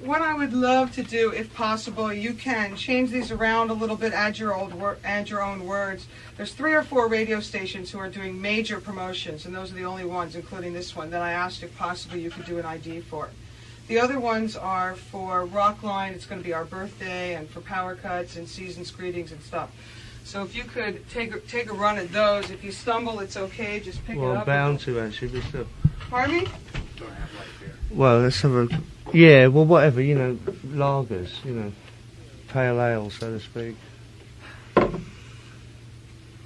what I would love to do, if possible, you can change these around a little bit, add your own words. There's 3 or 4 radio stations who are doing major promotions, and those are the only ones, including this one, that I asked if possibly you could do an ID for. The other ones are for Rockline. It's going to be our birthday, and for power cuts and season's greetings and stuff. So if you could take a run at those. If you stumble, it's okay. Just pick it up. Well, I'm bound to, actually, but still. Pardon me? Don't have light here. Well, let's have a... Yeah, well, whatever, you know, lagers, you know, pale ale, so to speak.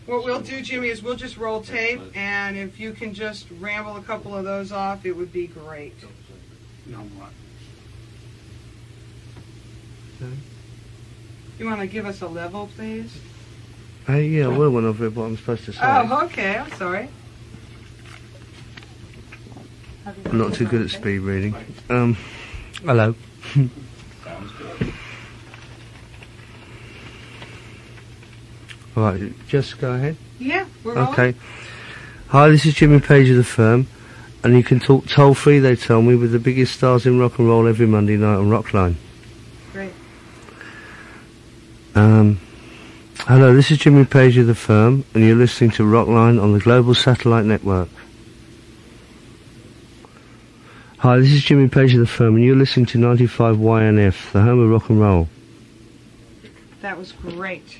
What we'll do, Jimmy, is we'll just roll tape, and if you can just ramble a couple of those off, it would be great. No, I'm not. Okay. You want to give us a level, please? Yeah, I will when I've read what I'm supposed to say. Oh, okay. I'm sorry. I'm not too good at speed reading. Hello. Sounds good. All right, just go ahead. Yeah, we're rolling. Okay. Hi, this is Jimmy Page of the Firm, and you can talk toll free, they tell me, with the biggest stars in rock and roll every Monday night on Rockline. Great. Hello, this is Jimmy Page of the Firm, and you're listening to Rockline on the Global Satellite Network. Hi, this is Jimmy Page of the Firm, and you're listening to 95 WYNF, the home of rock and roll. That was great.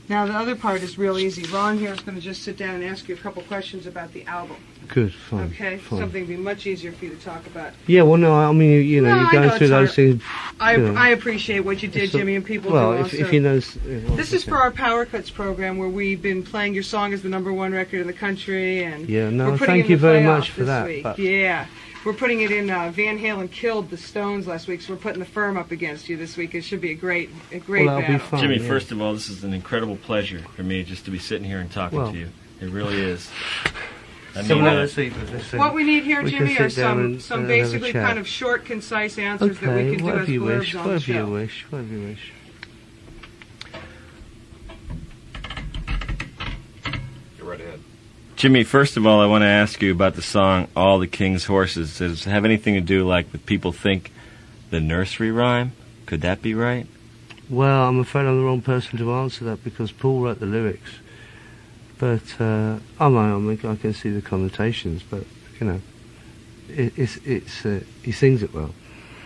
Now, the other part is real easy. Ron here is going to just sit down and ask you a couple questions about the album. Good, fine. Okay? Fine. Something would be much easier for you to talk about. Yeah, well, no, I mean, you know, No, you're I going know through it's those hard. things. I appreciate what you did, So- Jimmy, and people well, do if, also. if you know... This is for our Power Cuts program, where we've been playing your song as the #1 record in the country, and Yeah, no, we're putting thank it in you the very playoff much for this that, week. but- Yeah, we're putting it in. Van Halen killed the Stones last week, so we're putting the Firm up against you this week. It should be a great Well, that'll be battle. fun. Jimmy, yeah. first of all, this is an incredible pleasure for me just to be sitting here and talking Well. to you. It really is. I So mean, let's see, let's see. What we need here, We can Jimmy, are sit down and some have a basically chat. kind of short, concise answers that we Okay, can do whatever as you blurbs wish, on the whatever you show. wish, whatever you wish. Go right ahead. Jimmy, first of all, I want to ask you about the song "All the King's Horses." Does it have anything to do, like, with people think the nursery rhyme? Could that be right? Well, I'm afraid I'm the wrong person to answer that because Paul wrote the lyrics. But I can see the connotations, but you know, he sings it well.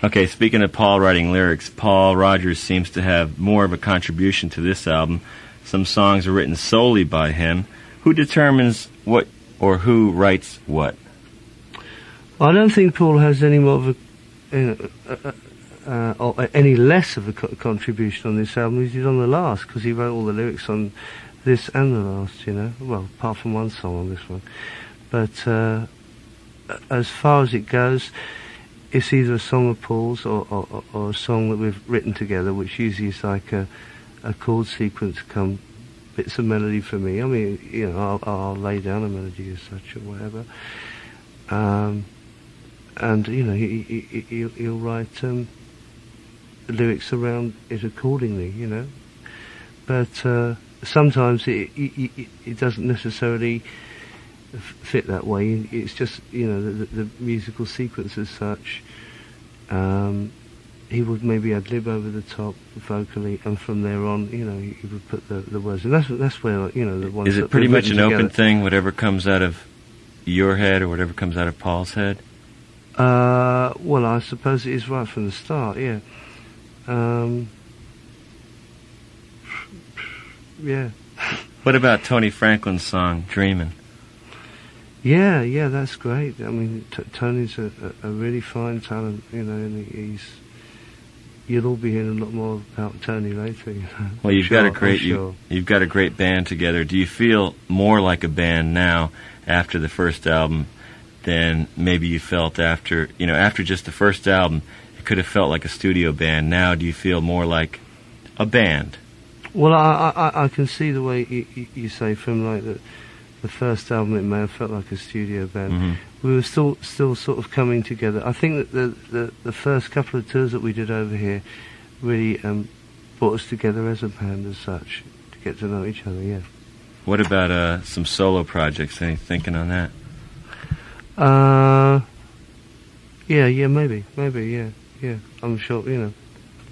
Okay, speaking of Paul writing lyrics, Paul Rodgers seems to have more of a contribution to this album. Some songs are written solely by him. Who determines what or who writes what? I don't think Paul has any more of or any less of a contribution on this album as he did on the last, because he wrote all the lyrics on this and the last, you know. Well, apart from one song on this one. But as far as it goes, it's either a song of Paul's or a song that we've written together, which usually is like a chord sequence come bits of melody for me. I mean, you know, I'll lay down a melody as such or whatever. And, you know, he'll write the lyrics around it accordingly, you know. But sometimes it doesn't necessarily fit that way. It's just, you know, the musical sequence as such. He would maybe ad-lib over the top vocally, and from there on, you know, he would put the words. And that's where, you know, the ones. Is it that pretty we've much an written open together. thing, whatever comes out of your head or whatever comes out of Paul's head? Well, I suppose it is right from the start, yeah. Yeah. What about Tony Franklin's song, Dreamin'? Yeah, that's great. I mean, Tony's a really fine talent, you know, and you'll all be hearing a lot more about Tony later, you know. Well, you've got a Sure. you've got a great band together. Do you feel more like a band now after the first album than maybe you felt after just the first album? It could have felt like a studio band. Now, do you feel more like a band? Well, I can see the way you say from like the first album, it may have felt like a studio band. Mm-hmm. We were still sort of coming together. I think that the first couple of tours that we did over here really brought us together as a band as such, to get to know each other, yeah. What about some solo projects? Any thinking on that? Yeah, maybe, yeah. Yeah, I'm sure,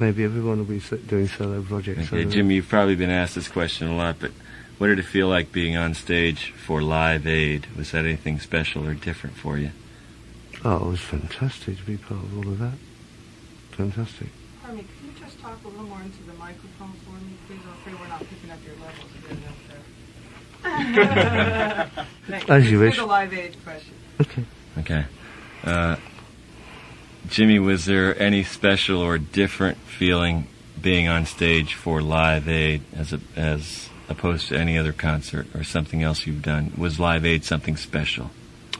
maybe everyone will be doing solo projects. Okay, Jimmy, you've probably been asked this question a lot, but what did it feel like being on stage for Live Aid? Was that anything special or different for you? Oh, it was fantastic to be part of all of that. Fantastic. Harmy, can you just talk a little more into the microphone for me, please? I'm afraid we're not picking up your levels good enough there. As you wish. For the Live Aid question. Okay. Okay. Jimmy, was there any special or different feeling being on stage for Live Aid as opposed to any other concert or something else you've done? Was Live Aid something special?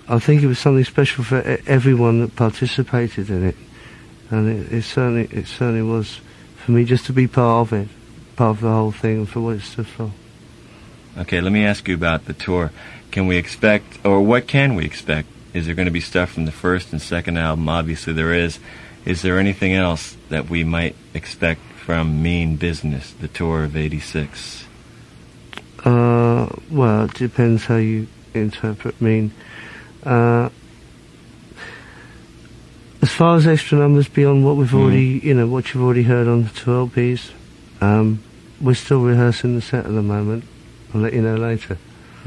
I think it was something special for everyone that participated in it, and it certainly was for me just to be part of it, part of the whole thing, and for what it stood for. Okay, let me ask you about the tour. Can we expect, or what can we expect? Is there going to be stuff from the first and second album? Obviously there is. Is there anything else that we might expect from Mean Business, the tour of '86? Well, it depends how you interpret mean. As far as extra numbers beyond what we've already, what you've already heard on the 2 LPs, we're still rehearsing the set at the moment. I'll let you know later.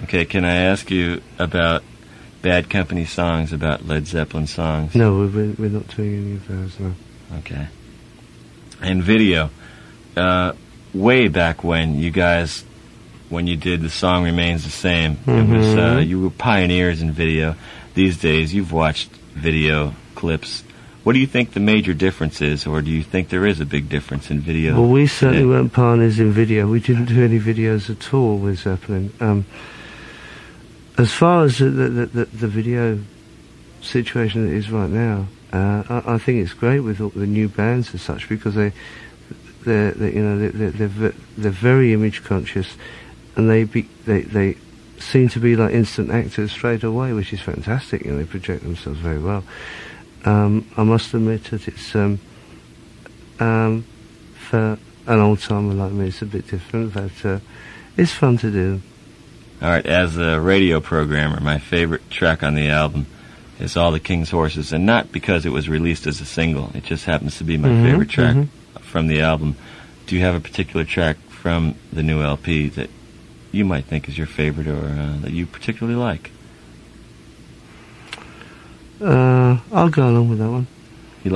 Okay, can I ask you about Bad Company songs, about Led Zeppelin songs? No, we're not doing any of those, no. Okay. And video. Way back when you guys, when you did The Song Remains the Same, it was, you were pioneers in video. These days, you've watched video clips. What do you think the major difference is, or do you think there is a big difference in video? Well, we certainly weren't pioneers in video. We didn't do any videos at all with Zeppelin. As far as the video situation that is right now, I think it's great with all the new bands and such, because they're very image conscious, and they seem to be like instant actors straight away, which is fantastic. They project themselves very well. I must admit that it's for an old timer like me, it's a bit different, but it's fun to do. All right, as a radio programmer, my favorite track on the album is All the King's Horses, and not because it was released as a single. It just happens to be my favorite track from the album. Do you have a particular track from the new LP that you might think is your favorite, or that you particularly like? I'll go along with that one. You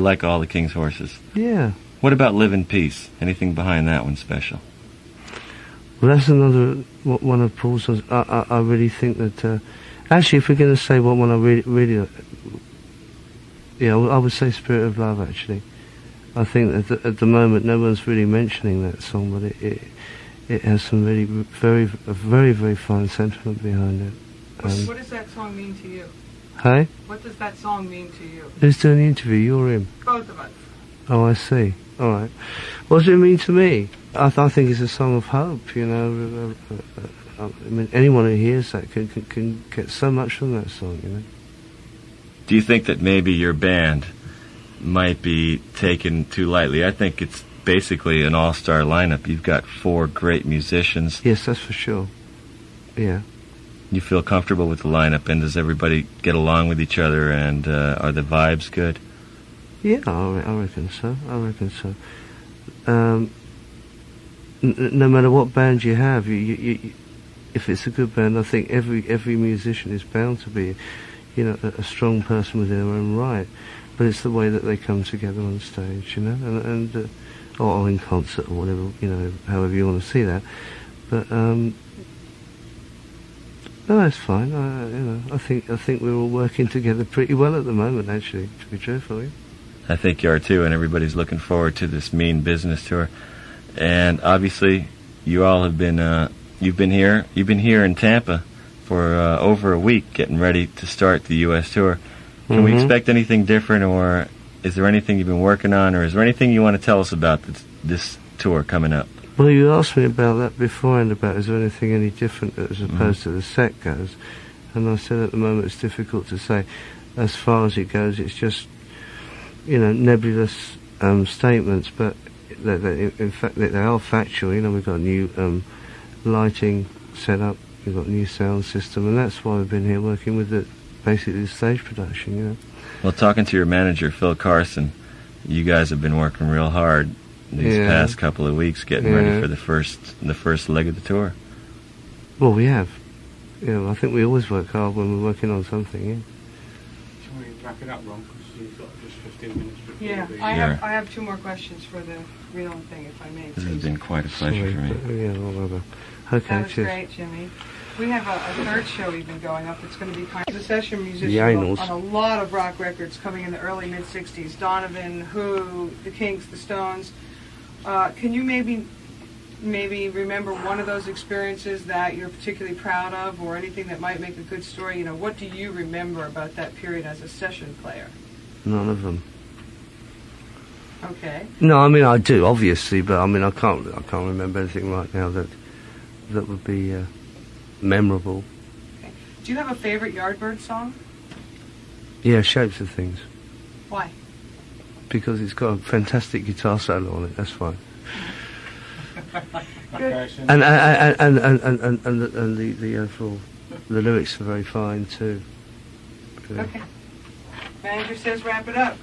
like All the King's Horses? Yeah. What about Live in Peace? Anything behind that one special? Well, that's another one of Paul's songs. I really think that actually, if we're going to say what one I really I would say Spirit of Love. Actually, I think that at the moment no one's really mentioning that song, but it has some really very fine sentiment behind it. What does that song mean to you? Hey? What does that song mean to you? Who's doing the interview? You or him? Both of us. Oh, I see. All right. What does it mean to me? I think it's a song of hope. I mean, anyone who hears that can get so much from that song. Do you think that maybe your band might be taken too lightly? I think it's basically an all-star lineup. You've got 4 great musicians. Yes, that's for sure. Yeah. You feel comfortable with the lineup, and does everybody get along with each other, and are the vibes good? Yeah, I reckon so. No matter what band you have, you if it's a good band, I think every musician is bound to be, a strong person within their own right. But it's the way that they come together on stage, and or in concert or whatever, however you want to see that. But no, it's fine. I think we're all working together pretty well at the moment, actually, to be truthful. Yeah? I think you are too, and everybody's looking forward to this Mean Business tour. And obviously, you all have been you've been here in Tampa for over a week, getting ready to start the U.S. tour. Can we expect anything different, or is there anything you've been working on, or is there anything you want to tell us about this tour coming up? Well, you asked me about that beforehand, about is there anything any different as opposed to the set goes, and I said at the moment it's difficult to say. As far as it goes, it's just nebulous statements, but in fact they are factual. We've got new lighting set up, we've got a new sound system, and that's why we've been here working with basically the stage production. Well, talking to your manager Phil Carson, you guys have been working real hard these Yeah. past couple of weeks, getting Yeah. ready for the first leg of the tour. Well, we have. I think we always work hard when we're working on something. Yeah. Can we wrap it up, Ron? Because you've got just 15 minutes before Yeah, the... I have 2 more questions for the reeling thing, if I may. This has please. been quite a pleasure Sorry, for me. but, yeah, whatever. Okay, That was cheers. great, Jimmy. We have a third show even going up. It's going to be kind of a session musician The Anals. on a lot of rock records coming in the early mid-'60s. Donovan, Who, The Kinks, The Stones. Can you maybe remember one of those experiences that you're particularly proud of, or anything that might make a good story? What do you remember about that period as a session player? None of them. Okay. No, I mean I do obviously, but I mean I can't remember anything right now that would be memorable. Okay. Do you have a favorite Yardbird song? Yeah, Shapes of Things, Why? because it's got a fantastic guitar solo on it. That's fine. Good. And the overall the lyrics are very fine too. Yeah. Okay. Manager says wrap it up.